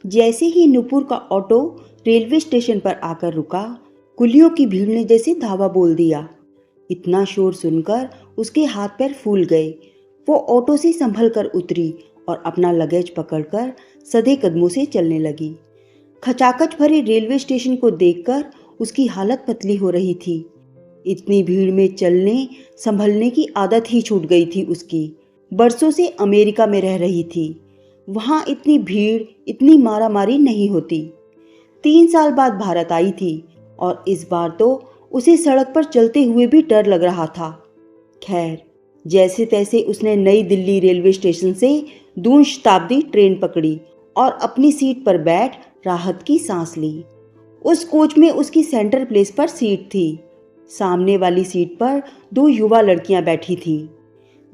जैसे ही नुपुर का auto railway station पर आकर रुका, कुलियों की भीड़ ने जैसे धावा बोल दिया। इतना शोर सुनकर उसके हाथ पैर फूल गए। वो ऑटो से संभल कर उतरी और अपना लगेज पकड़कर सधे कदमों से चलने लगी। खचाखच भरे रेलवे स्टेशन को देखकर उसकी हालत पतली हो रही थी। इतनी भीड़ में चलने संभलने की आदत ही छूट गई थी उसकी। बरसों से अमेरिका में रह रही थी, वहाँ इतनी भीड़, इतनी मारामारी नहीं होती। 3 साल बाद भारत आई थी और इस बार तो उसे सड़क पर चलते हुए भी डर लग रहा था। खैर, जैसे तैसे उसने नई दिल्ली रेलवे स्टेशन से दून शताब्दी ट्रेन पकड़ी और अपनी सीट पर बैठ राहत की सांस ली। उस कोच में उसकी सेंटर प्लेस पर सीट थी। सामने वाली सीट पर 2 युवा लड़कियां बैठी थीं।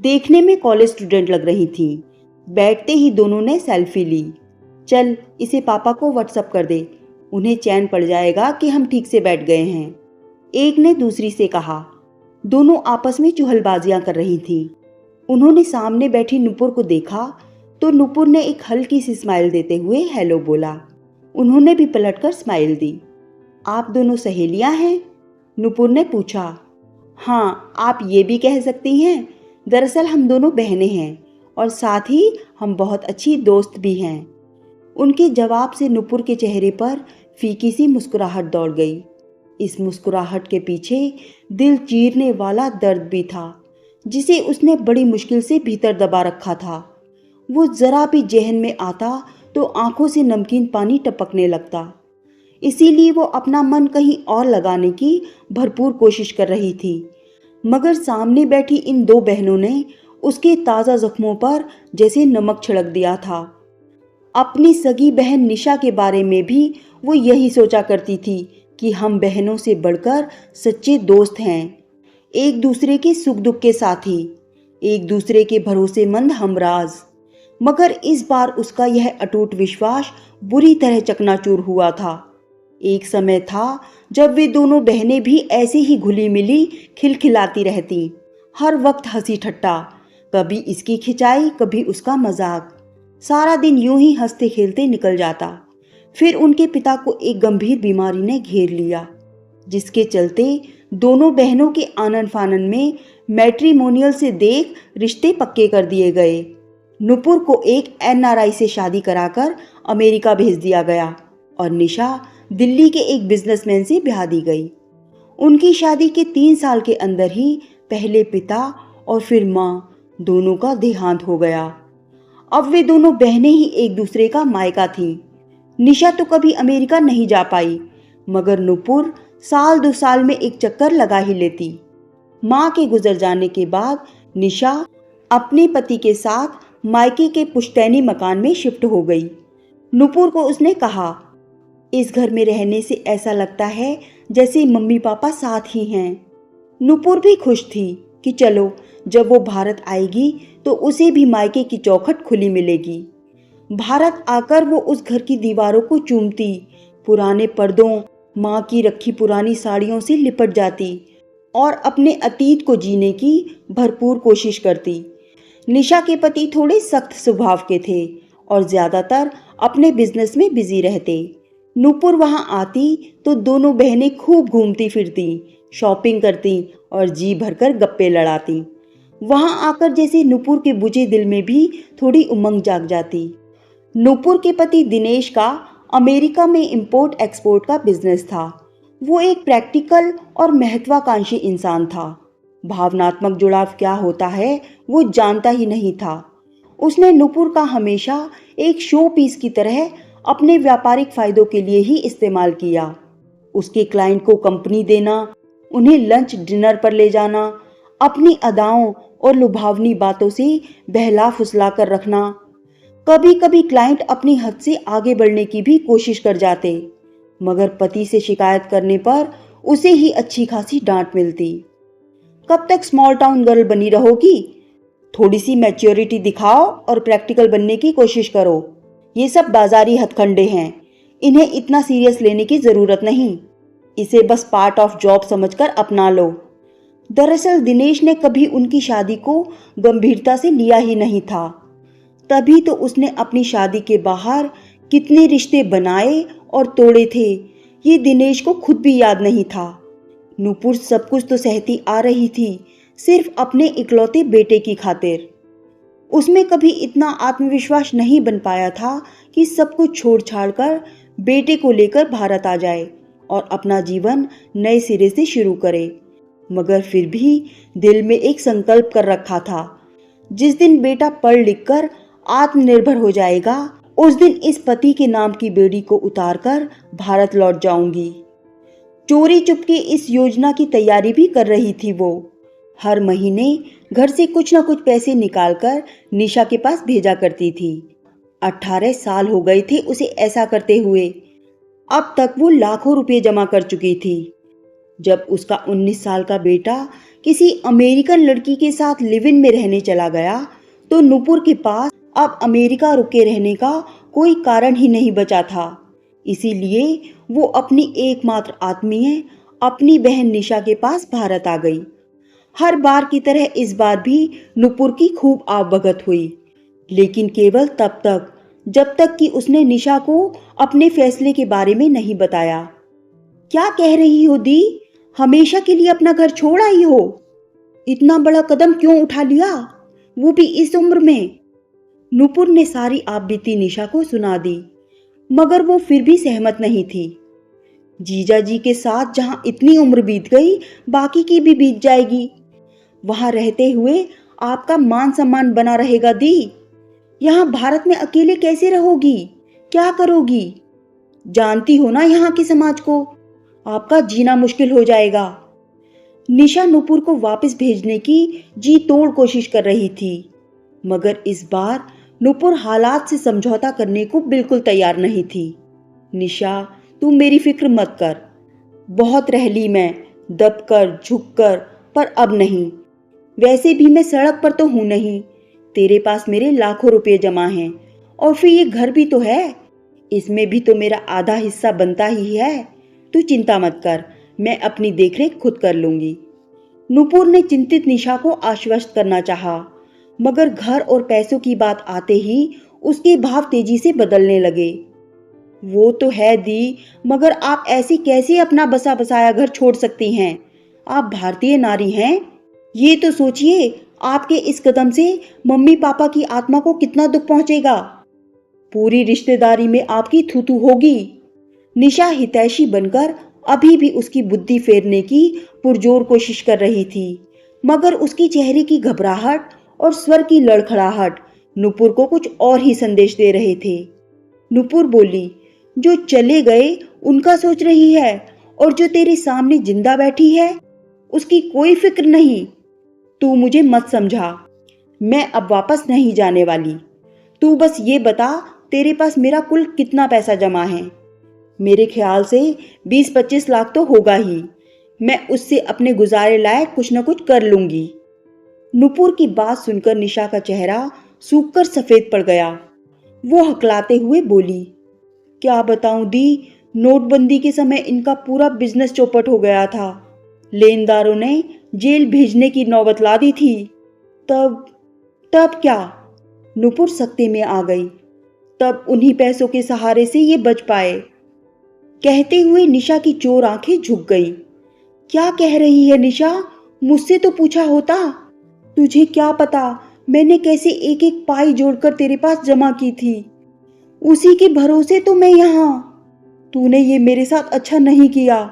देखने में कॉलेज स्टूडेंट लग रही थीं। बैठते ही दोनों ने सेल्फी ली। चल, इसे पापा को व्हाट्सएप कर दे, उन्हें चैन पड़ जाएगा कि हम ठीक से बैठ गए हैं, एक ने दूसरी से कहा। दोनों आपस में चुहलबाजियां कर रही थीं। उन्होंने सामने बैठी नुपुर को देखा तो नुपुर ने एक हल्की सी स्माइल देते हुए हेलो बोला। उन्होंने भी पलटकर स्माइल दी। आप दोनों सहेलियां हैं? नुपुर ने पूछा। हाँ, आप ये भी कह सकती हैं। दरअसल हम दोनों बहनें हैं और साथ ही हम बहुत अच्छी दोस्त भी हैं। उनके जवाब से नुपुर के चेहरे पर फीकी सी मुस्कुराहट दौड़ गई। इस मुस्कुराहट के पीछे दिल चीरने वाला दर्द भी था, जिसे उसने बड़ी मुश्किल से भीतर दबा रखा था। वो जरा भी जहन में आता तो आंखों से नमकीन पानी टपकने लगता। इसीलिए वो अपना मन कहीं और लगाने की भरपूर कोशिश कर रही थी, मगर सामने बैठी इन 2 बहनों ने उसके ताज़ा जख्मों पर जैसे नमक छिड़क दिया था। अपनी सगी बहन निशा के बारे में भी वो यही सोचा करती थी कि हम बहनों से बढ़कर सच्चे दोस्त हैं, एक दूसरे के सुख दुख के साथी, एक दूसरे के भरोसेमंद हमराज। मगर इस बार उसका यह अटूट विश्वास बुरी तरह चकनाचूर हुआ था। एक समय था जब वे दोनों बहनें भी ऐसे ही घुली मिली खिलखिलाती रहती, हर वक्त हंसी ठट्टा, कभी इसकी खिंचाई कभी उसका मजाक। सारा दिन यूं ही हंसते खेलते निकल जाता। फिर उनके पिता को एक गंभीर बीमारी ने घेर लिया, जिसके चलते दोनों बहनों के आनन फानन में मैट्रिमोनियल से देख रिश्ते पक्के कर दिए गए। नुपुर को एक NRI से शादी कराकर अमेरिका भेज दिया गया और निशा दिल्ली के एक बिजनेसमैन से ब्याह दी गई। उनकी शादी के 3 साल के अंदर ही पहले पिता और फिर माँ दोनों का देहांत हो गया। अब वे दोनों बहनें ही एक दूसरे का मायका थीं। निशा तो कभी अमेरिका नहीं जा पाई, मगर नुपुर साल 2 साल में एक चक्कर लगा ही लेती। माँ के गुजर जाने के बाद निशा अपने पति के साथ मायके के पुश्तैनी मकान में शिफ्ट हो गई। नुपुर को उसने कहा, इस घर में रहने से ऐसा लगता है जैसे मम्मी पापा साथ ही हैं। नुपुर भी खुश थी कि चलो, जब वो भारत आएगी तो उसे भी मायके की चौखट खुली मिलेगी। भारत आकर वो उस घर की दीवारों को चूमती, पुराने पर्दों, माँ की रखी पुरानी साड़ियों से लिपट जाती और अपने अतीत को जीने की भरपूर कोशिश करती। निशा के पति थोड़े सख्त स्वभाव के थे और ज़्यादातर अपने बिजनेस में बिजी रहते। नुपुर वहाँ आती तो दोनों बहनें खूब घूमती फिरती, शॉपिंग करती और जी भरकर गप्पे लड़ाती। वहाँ आकर जैसे नुपुर के बुझे दिल में भी थोड़ी उमंग जाग जाती। नुपुर के पति दिनेश का अमेरिका में इंपोर्ट एक्सपोर्ट का बिजनेस था। वो एक प्रैक्टिकल और महत्वाकांक्षी इंसान था। भावनात्मक जुड़ाव क्या होता है वो जानता ही नहीं था। उसने नुपुर का हमेशा एक शो पीस की तरह अपने व्यापारिक फायदों के लिए ही इस्तेमाल किया। उसके क्लाइंट को कंपनी देना, उन्हें लंच डिनर पर ले जाना, अपनी अदाओं और लुभावनी बातों से बहला फुसला कर रखना। कभी कभी क्लाइंट अपनी हद से आगे बढ़ने की भी कोशिश कर जाते, मगर पति से शिकायत करने पर उसे ही अच्छी खासी डांट मिलती। कब तक स्मॉल टाउन गर्ल बनी रहोगी? थोड़ी सी मैच्योरिटी दिखाओ और प्रैक्टिकल बनने की कोशिश करो। ये सब बाजारी हथकंडे हैं, इन्हें इतना सीरियस लेने की जरूरत नहीं। इसे बस पार्ट ऑफ जॉब समझकर अपना लो। दरअसल दिनेश ने कभी उनकी शादी को गंभीरता से लिया ही नहीं था। तभी तो उसने अपनी शादी के बाहर कितने रिश्ते बनाए और तोड़े थे, ये दिनेश को खुद भी याद नहीं था। नूपुर सब कुछ तो सहती आ रही थी, सिर्फ अपने इकलौते बेटे की खातिर। उसमें कभी इतना आत्मविश्वास नहीं बन पाया था कि सब कुछ छोड़ छाड़ कर बेटे को लेकर भारत आ जाए और अपना जीवन नए सिरे से शुरू करे। मगर फिर भी दिल में एक संकल्प कर रखा था, जिस दिन बेटा पढ़ लिख कर आत्मनिर्भर हो जाएगा, उस दिन इस पति के नाम की बेड़ी को उतारकर भारत लौट जाऊंगी। चोरी चुपके इस योजना की तैयारी भी कर रही थी वो। हर महीने घर से कुछ न कुछ पैसे निकालकर निशा के पास भेजा करती थी। 18 साल हो गए थे उसे ऐसा करते हुए। अब तक वो लाखों रुपए जमा कर चुकी थी। जब उसका 19 साल का बेटा किसी अमेरिकन लड़की के साथ लिव इन में रहने चला गया, तो नूपुर के पास अब अमेरिका रुके रहने का कोई कारण ही नहीं बचा था। इसीलिए वो अपनी एकमात्र आत्मीय, अपनी बहन निशा के पास भारत आ गई। हर बार की तरह इस बार भी नूपुर की खूब आवभगत हुई, लेकिन केवल तब तक जब तक कि उसने निशा को अपने फैसले के बारे में नहीं बताया। क्या कह रही हो दी? हमेशा के लिए अपना घर छोड़ आई हो? इतना बड़ा कदम क्यों उठा लिया, वो भी इस उम्र में? नूपुर ने सारी आपबीती निशा को सुना दी, मगर वो फिर भी सहमत नहीं थी। जीजा जी के साथ जहां इतनी उम्र बीत गई, बाकी की भी बीत जाएगी। वहां रहते हुए आपका मान सम्मान बना रहेगा दी। यहाँ भारत में अकेले कैसे रहोगी, क्या करोगी? जानती हो ना यहाँ के समाज को, आपका जीना मुश्किल हो जाएगा। निशा नूपुर को वापस भेजने की जी तोड़ कोशिश कर रही थी, मगर इस बार नूपुर हालात से समझौता करने को बिल्कुल तैयार नहीं थी। निशा, तू मेरी फिक्र मत कर। बहुत रह ली मैं, दब कर झुक कर, पर अब नहीं। वैसे भी मैं सड़क पर तो हूं नहीं। तेरे पास मेरे लाखों रुपए जमा हैं, और फिर ये घर भी तो है, इसमें भी तो मेरा आधा हिस्सा बनता ही है। तू चिंता मत कर, मैं अपनी देखरेख खुद कर लूंगी। नूपुर ने चिंतित निशा को आश्वस्त करना चाहा, मगर घर और पैसों की बात आते ही उसके भाव तेजी से बदलने लगे। वो तो है दी, मगर आप ऐसी कैसे अपना बसा बसाया घर छोड़ सकती हैं? आप भारतीय नारी हैं। ये तो सोचिए, आपके इस कदम से मम्मी पापा की आत्मा को कितना दुख पहुंचेगा। पूरी रिश्तेदारी में आपकी थूथू होगी। निशा हितैषी बनकर अभी भी उसकी बुद्धि फेरने की पुरजोर कोशिश कर रही थी, मगर उसकी चेहरे की घबराहट और स्वर की लड़खड़ाहट नूपुर को कुछ और ही संदेश दे रहे थे। नूपुर बोली, जो चले गए उनका सोच रही है, और जो तेरे सामने जिंदा बैठी है उसकी कोई फिक्र नहीं। तू मुझे मत समझा, मैं अब वापस नहीं जाने वाली। तू बस ये बता, तेरे पास मेरा कुल कितना पैसा जमा है? मेरे ख्याल से 20-25 लाख तो होगा ही। मैं उससे अपने गुजारे लायक कुछ न कुछ कर लूंगी। नूपुर की बात सुनकर निशा का चेहरा सूखकर सफेद पड़ गया। वो हकलाते हुए बोली, क्या बताऊं दी, नोटबंदी के समय इनका पूरा बिजनेस चौपट हो गया था। लेनदारों ने जेल भेजने की नौबत ला दी थी। तब क्या? नूपुर सख्ते में आ गई। तब उन्हीं पैसों के सहारे से ये बच पाए। कहते हुए निशा की चोर आंखें झुक गई। क्या कह रही है निशा? मुझसे तो पूछा होता। तुझे क्या पता मैंने कैसे एक एक पाई जोड़कर तेरे पास जमा की थी। उसी के भरोसे तो मैं यहाँ। तूने ये मेरे साथ अच्छा नहीं किया।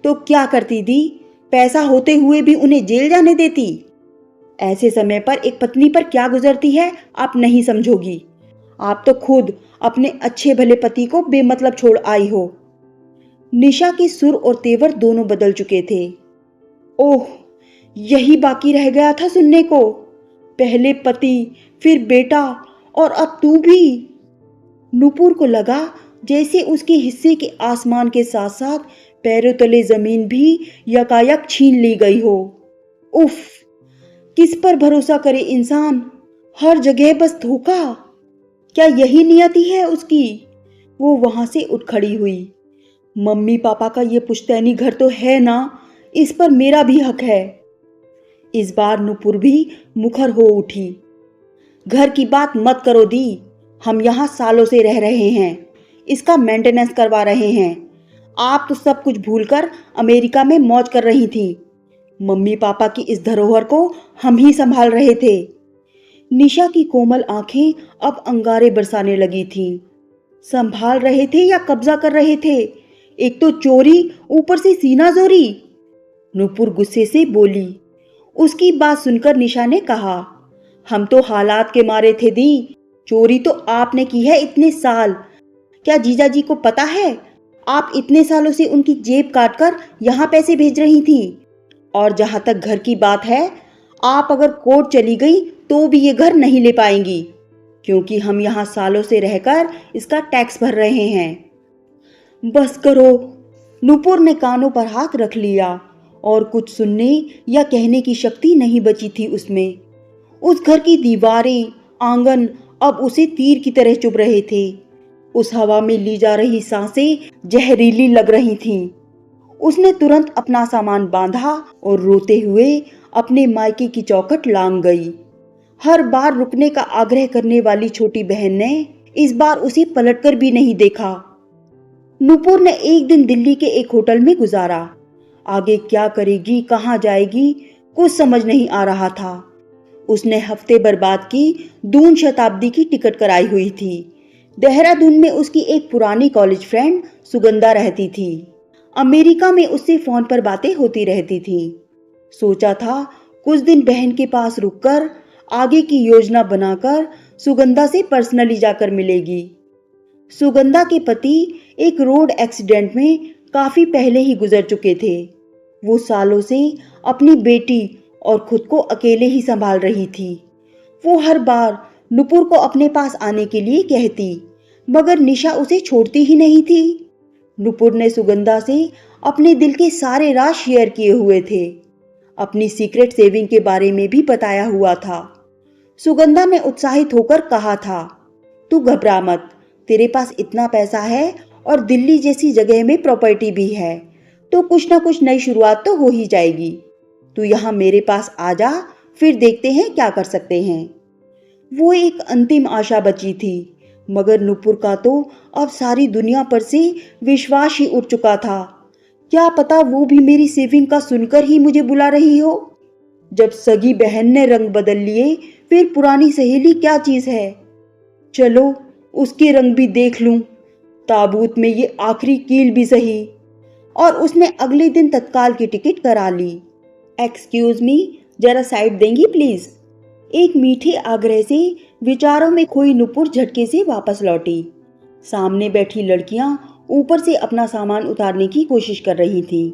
तो क्या करती दी? पैसा होते हुए भी उन्हें जेल जाने देती? ऐसे समय पर एक पत्नी पर क्या गुजरती है आप नहीं समझोगी। आप तो खुद अपने अच्छे भले पति को बेमतलब छोड़ आई हो। निशा के सुर और तेवर दोनों बदल चुके थे। ओह, यही बाकी रह गया था सुनने को। पहले पति, फिर बेटा, और अब तू भी। नूपुर को लगा जैसे उसके हिस्से के आसमान के साथ साथ पैरों तले जमीन भी यकायक छीन ली गई हो। उफ, किस पर भरोसा करे इंसान? हर जगह बस धोखा। क्या यही नियति है उसकी? वो वहां से उठ खड़ी हुई। मम्मी पापा का ये पुश्तैनी घर तो है ना, इस पर मेरा भी हक है। इस बार नूपुर भी मुखर हो उठी। घर की बात मत करो दी, हम यहाँ सालों से रह रहे हैं, इसका मेंटेनेंस करवा रहे हैं। आप तो सब कुछ भूलकर अमेरिका में मौज कर रही थी। मम्मी पापा की इस धरोहर को हम ही संभाल रहे थे। निशा की कोमल आंखें अब अंगारे बरसाने लगी थीं। संभाल रहे थे या कब्जा कर रहे थे? एक तो चोरी, ऊपर से सीना जोरी। नूपुर गुस्से से बोली। उसकी बात सुनकर निशा ने कहा, हम तो हालात के मारे थे दी। चोरी तो आपने की है इतने साल। क्या जीजाजी को पता है आप इतने सालों से उनकी जेब काटकर यहाँ पैसे भेज रही थी? और जहां तक घर की बात है, आप अगर कोर्ट चली गई तो भी ये घर नहीं ले पाएंगी, क्योंकि हम यहाँ सालों से रहकर इसका टैक्स भर रहे हैं। बस करो। नूपुर ने कानों पर हाथ रख लिया और कुछ सुनने या कहने की शक्ति नहीं बची थी उसमें। उस घर की दीवारें, आंगन अब उसे तीर की तरह चुभ रहे थे। उस हवा में ली जा रही सांसें जहरीली लग रही थीं। उसने तुरंत अपना सामान बांधा और रोते हुए अपने मायके की चौखट लांग गई। हर बार रुकने का आग्रह करने वाली छोटी बहन ने इस बार उसे पलटकर भी नहीं देखा। नूपुर ने एक दिन दिल्ली के एक होटल में गुजारा। आगे क्या करेगी, कहाँ जाएगी, कुछ समझ नहीं आ रहा था। उसने हफ्ते बर्बाद की दून शताब्दी की टिकट कराई हुई थी। देहरादून में उसकी एक पुरानी कॉलेज फ्रेंड सुगंधा रहती थी। अमेरिका में उससे फोन पर बातें होती रहती थी। सोचा था कुछ दिन बहन के पास रुककर आगे की योजना बनाकर सुगंधा से पर्सनली जाकर मिलेगी। सुगंधा के पति एक रोड एक्सीडेंट में काफी पहले ही गुजर चुके थे। वो सालों से अपनी बेटी और खुद को अकेले ही संभाल रही थी। वो हर बार नुपुर को अपने पास आने के लिए कहती, मगर निशा उसे छोड़ती ही नहीं थी। नुपुर ने सुगंधा से अपने दिल के सारे राज शेयर किए हुए थे। अपनी सीक्रेट सेविंग के बारे में भी बताया हुआ था। सुगंधा ने उत्साहित होकर कहा था, तू घबरा मत, तेरे पास इतना पैसा है और दिल्ली जैसी जगह में प्रॉपर्टी भी है, तो कुछ ना कुछ नई शुरुआत तो हो ही जाएगी। तू यहाँ मेरे पास आ जा, फिर देखते हैं क्या कर सकते हैं। वो एक अंतिम आशा बची थी, मगर नुपुर का तो अब सारी दुनिया पर से विश्वास ही उठ चुका था। क्या पता वो भी मेरी सेविंग का सुनकर ही मुझे बुला रही हो। जब सगी बहन ने रंग बदल लिए, फिर पुरानी सहेली क्या चीज है। चलो उसके रंग भी देख लूं, ताबूत में ये आखिरी कील भी सही। और उसने अगले दिन तत्काल की टिकट करा ली। एक्सक्यूज मी, जरा साइड देंगी प्लीज। एक मीठे आग्रह से विचारों में खोई नुपुर झटके से वापस लौटी। सामने बैठी लड़कियां ऊपर से अपना सामान उतारने की कोशिश कर रही थीं।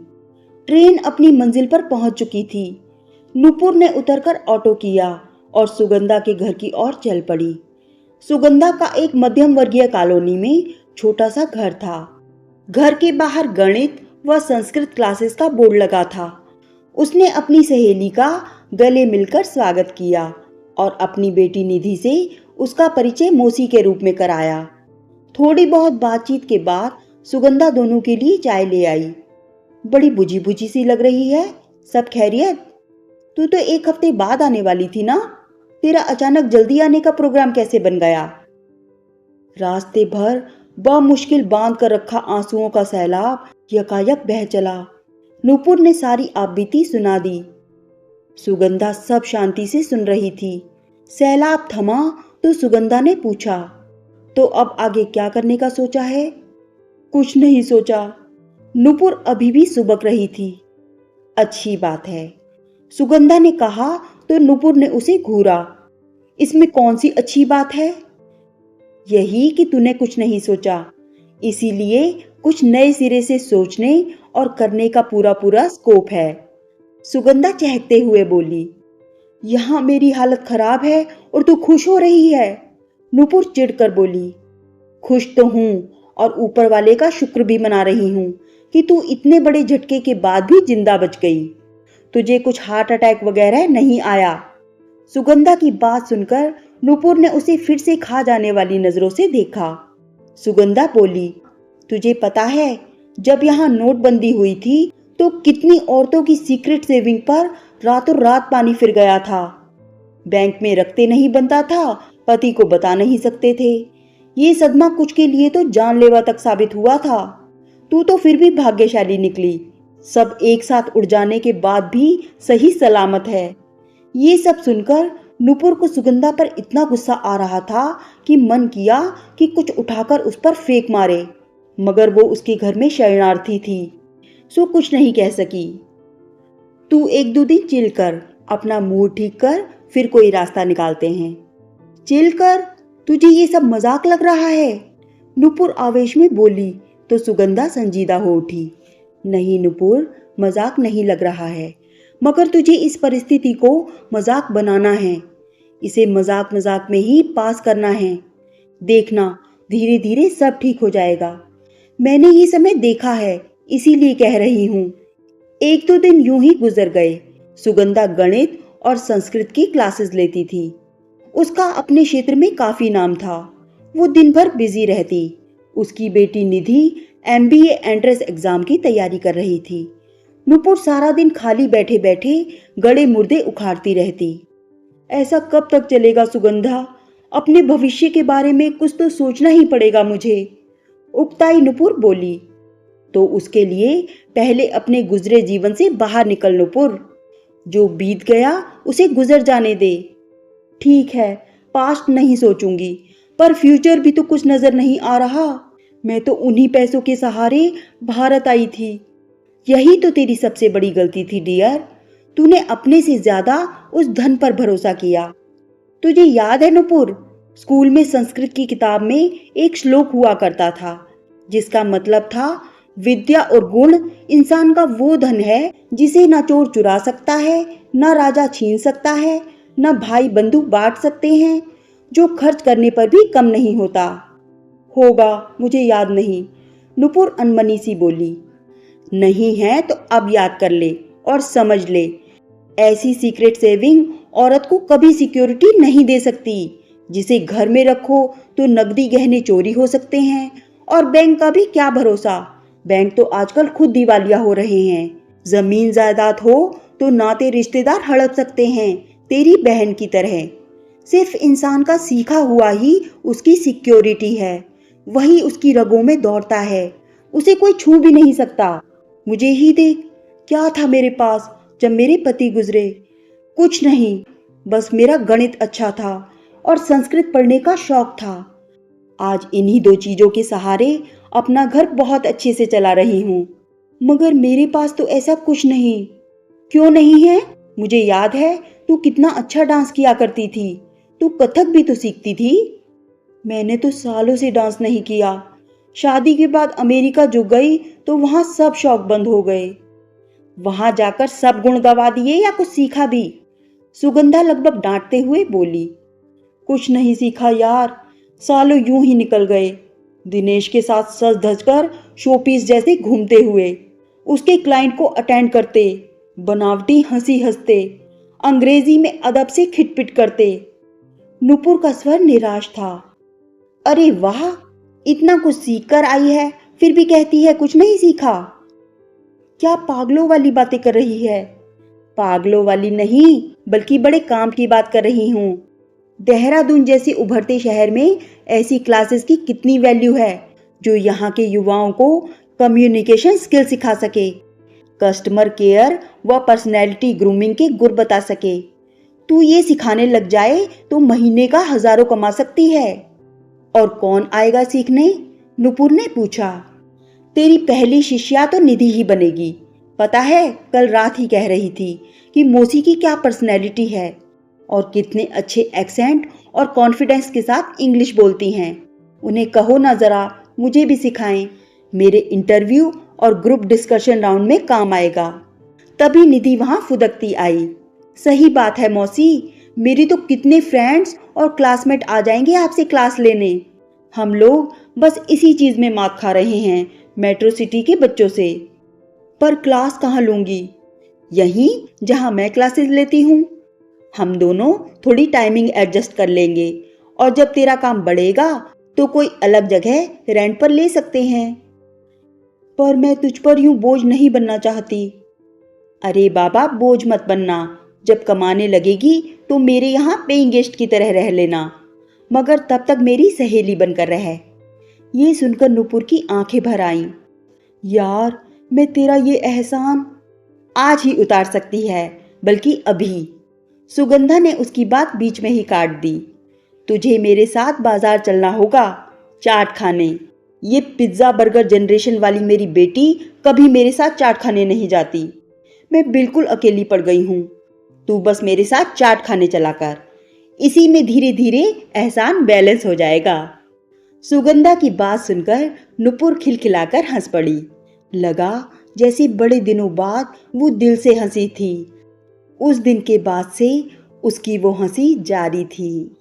ट्रेन अपनी मंजिल पर पहुंच चुकी थी। नुपुर ने उतरकर ऑटो किया और सुगंधा के घर की ओर चल पड़ी। सुगंधा का एक मध्यम वर्गीय कॉलोनी में छोटा सा घर था। घर के बाहर गणित व संस्कृत क्लासेस का बोर्ड लगा था। उसने अपनी सहेली का गले मिलकर स्वागत किया और अपनी बेटी निधि से उसका परिचय मौसी के रूप में कराया। थोड़ी बहुत बातचीत के बाद सुगंधा दोनों के लिए चाय ले आई। बड़ी बुझी बुझी सी लग रही है, सब खैरियत? तू तो एक हफ्ते बाद आने वाली थी ना, तेरा अचानक जल्दी आने का प्रोग्राम कैसे बन गया? रास्ते भर मुश्किल बांध कर रखा आंसुओं का सैलाब यकायक बह चला। नुपुर ने सारी आपबीती सुना दी। सुगंधा सब शांति से सुन रही थी। सैलाब थमा तो सुगंधा ने पूछा, तो अब आगे क्या करने का सोचा है? कुछ नहीं सोचा। नुपुर अभी भी सुबक रही थी। अच्छी बात है, सुगंधा ने कहा तो नुपुर ने उसे घूरा। इसमें कौन सी अच्छी बात है? यही कि तूने कुछ नहीं सोचा, इसीलिए कुछ नए सिरे से सोचने और करने का पूरा पूरा स्कोप है। सुगंधा चहकते हुए बोली। यहाँ मेरी हालत खराब है और तू खुश हो रही है? नुपुर चिढ़कर बोली। खुश तो हूँ और ऊपर वाले का शुक्र भी मना रही हूँ कि तू इतने बड़े झटके के बाद भी जिंदा बच गई। तुझे कुछ हार्ट अटैक वगैरह नहीं आया? सुगंधा की बात सुनकर नुपुर ने उसे फिर से खा जाने वाली नजरों से देखा। सुगंधा बोली, तुझे पता है जब यहाँ नोटबंदी हुई थी तो कितनी औरतों की सीक्रेट सेविंग पर रातों रात पानी फिर गया था। बैंक में रखते नहीं बनता था, पति को बता नहीं सकते थे, ये सदमा कुछ के लिए तो जानलेवा तक साबित हुआ था। तू तो फिर भी भाग्यशाली निकली, सब एक साथ उड़ जाने के बाद भी सही सलामत है। ये सब सुनकर नुपुर को सुगंधा पर इतना गुस्सा आ रहा था कि मन किया कि कुछ उठाकर उस पर फेंक मारे, मगर वो उसके घर में शरणार्थी थी, सो कुछ नहीं कह सकी। तू एक दो दिन चिल कर, अपना मूड ठीक कर, फिर कोई रास्ता निकालते हैं। चिल कर? तुझे ये सब मजाक लग रहा है? नुपुर आवेश में बोली तो सुगंधा संजीदा हो उठी। नहीं नुपुर, मजाक नहीं लग रहा है, मगर तुझे इस परिस्थिति को मजाक बनाना है। इसे मजाक मजाक में ही पास करना है। देखना, धीरे धीरे सब ठीक हो जाएगा। मैंने ये समय देखा है, इसीलिए कह रही हूँ। एक दो दिन यूं ही गुजर गए। सुगंधा गणित और संस्कृत की क्लासेस लेती थी। उसका अपने क्षेत्र में काफी नाम था। वो दिन भर बिजी रहती। उसकी बेटी निधि MBA एंट्रेंस एग्जाम की तैयारी कर रही थी। नुपुर सारा दिन खाली बैठे बैठे गड़े मुर्दे उखाड़ती रहती। ऐसा कब तक चलेगा सुगंधा? अपने भविष्य के बारे में कुछ तो सोचना ही पड़ेगा मुझे, उकताई नुपुर बोली। तो उसके लिए पहले अपने गुजरे जीवन से बाहर निकल नुपुर। जो बीत गया उसे गुजर जाने दे। ठीक है, पास्ट नहीं सोचूंगी, पर फ्यूचर भी तो कुछ नजर नहीं आ रहा। मैं तो उन्हीं पैसों के सहारे भारत आई थी। यही तो तेरी सबसे बड़ी गलती थी डियर। तूने अपने से ज्यादा उस धन पर भरोसा किया। तुझे याद है नुपुर, स्कूल में संस्कृत की किताब में एक श्लोक हुआ करता था, जिसका मतलब था विद्या और गुण इंसान का वो धन है जिसे ना चोर चुरा सकता है, ना राजा छीन सकता है, ना भाई बंधु बांट सकते हैं, जो खर्च करने पर भी कम नहीं होता। होगा, मुझे याद नहीं, नुपुर अनमनी सी बोली। नहीं है तो अब याद कर ले और समझ ले, ऐसी सीक्रेट सेविंग औरत को कभी सिक्योरिटी नहीं दे सकती। जिसे घर में रखो तो नकदी गहने चोरी हो सकते हैं, और बैंक का भी क्या भरोसा। बैंक तो आजकल खुद दिवालिया हो रहे हैं। जमीन जायदाद हो तो नाते रिश्तेदार हड़प सकते हैं, तेरी बहन की तरह। सिर्फ इंसान का सीखा हुआ ही उसकी सिक्योरिटी है, वही उसकी रगों में दौड़ता है, उसे कोई छू भी नहीं सकता। मुझे ही देख, क्या था मेरे पास जब मेरे पति गुजरे? कुछ नहीं, बस मेरा गणित अच्छा था और संस्कृत पढ़ने का शौक था। आज इन्हीं दो चीजों के सहारे अपना घर बहुत अच्छे से चला रही हूँ, मगर मेरे पास तो ऐसा कुछ नहीं। क्यों नहीं है? मुझे याद है तू कितना अच्छा डांस किया करती थी। तू कथक भी तो सीखती थी। मैंने तो सालों से डांस नहीं किया। शादी के बाद अमेरिका जो गई तो वहां सब शौक बंद हो गए। वहां जाकर सब गुण गवा दिए या कुछ सीखा भी? सुगंधा लगभग डांटते हुए बोली। कुछ नहीं सीखा यार, सालों यूं ही निकल गए। दिनेश के साथ सज धज कर शोपीस जैसे घूमते हुए, उसके क्लाइंट को अटेंड करते, बनावटी हंसी हंसते, अंग्रेजी में अदब से खिटपिट करते। नुपुर का स्वर निराश था। अरे वाह, इतना कुछ सीख कर आई है, फिर भी कहती है कुछ नहीं सीखा। क्या पागलों वाली बातें कर रही है? पागलों वाली नहीं, बल्कि बड़े काम की बात कर रही हूँ। देहरादून जैसे उभरते शहर में ऐसी क्लासेस की कितनी वैल्यू है, जो यहाँ के युवाओं को कम्युनिकेशन स्किल सिखा सके, कस्टमर केयर व पर्सनैलिटी ग्रूमिंग के गुर बता सके। तू ये सिखाने लग जाए तो महीने का हजारों कमा सकती है। और कौन आएगा सीखने? नुपुर ने पूछा। तेरी पहली शिष्या तो निधि ही बनेगी। पता है, कल रात ही कह रही थी कि मौसी की क्या पर्सनैलिटी है और कितने अच्छे एक्सेंट और कॉन्फिडेंस के साथ इंग्लिश बोलती हैं। उन्हें कहो ना जरा मुझे भी सिखाएं, मेरे इंटरव्यू और ग्रुप डिस्कशन राउंड में काम आएगा। तभी निधि वहां फुदकती आई। सही बात है मौसी, मेरी तो कितने फ्रेंड्स और क्लासमेट आ जाएंगे आपसे क्लास लेने। हम लोग बस इसी चीज में मात खा रहे हैं मेट्रो सिटी के बच्चों से। पर क्लास कहाँ लूंगी? यहीं जहां मैं क्लासेस लेती हूँ। हम दोनों थोड़ी टाइमिंग एडजस्ट कर लेंगे, और जब तेरा काम बढ़ेगा तो कोई अलग जगह रेंट पर ले सकते हैं। पर मैं तुझ पर यूं बोझ नहीं बनना चाहती। अरे बाबा, बोझ मत बनना। जब कमाने लगेगी तो मेरे यहाँ पेइंग गेस्ट की तरह रह लेना। मगर तब तक मेरी सहेली बनकर रह। ये सुनकर नुपुर की आंखें भर आईं। यार, मैं तेरा ये एहसान आज ही उतार सकती है, बल्कि अभी। सुगंधा ने उसकी बात बीच में ही काट दी। तुझे मेरे साथ बाजार चलना होगा, चाट खाने। ये पिज्ज़ा बर्गर जनरेशन वाली मेरी बेटी कभी मेरे साथ चाट खाने नहीं जाती। मैं बिल्कुल अकेली पड़ गई हूँ। तू बस मेरे साथ चाट खाने चला कर। इसी में धीरे धीरे एहसान बैलेंस हो जाएगा। सुगंधा की बात सुनकर नुपुर खिलखिलाकर हंस पड़ी। लगा जैसे बड़े दिनों बाद वो दिल से हंसी थी। उस दिन के बाद से उसकी वो हंसी जारी थी।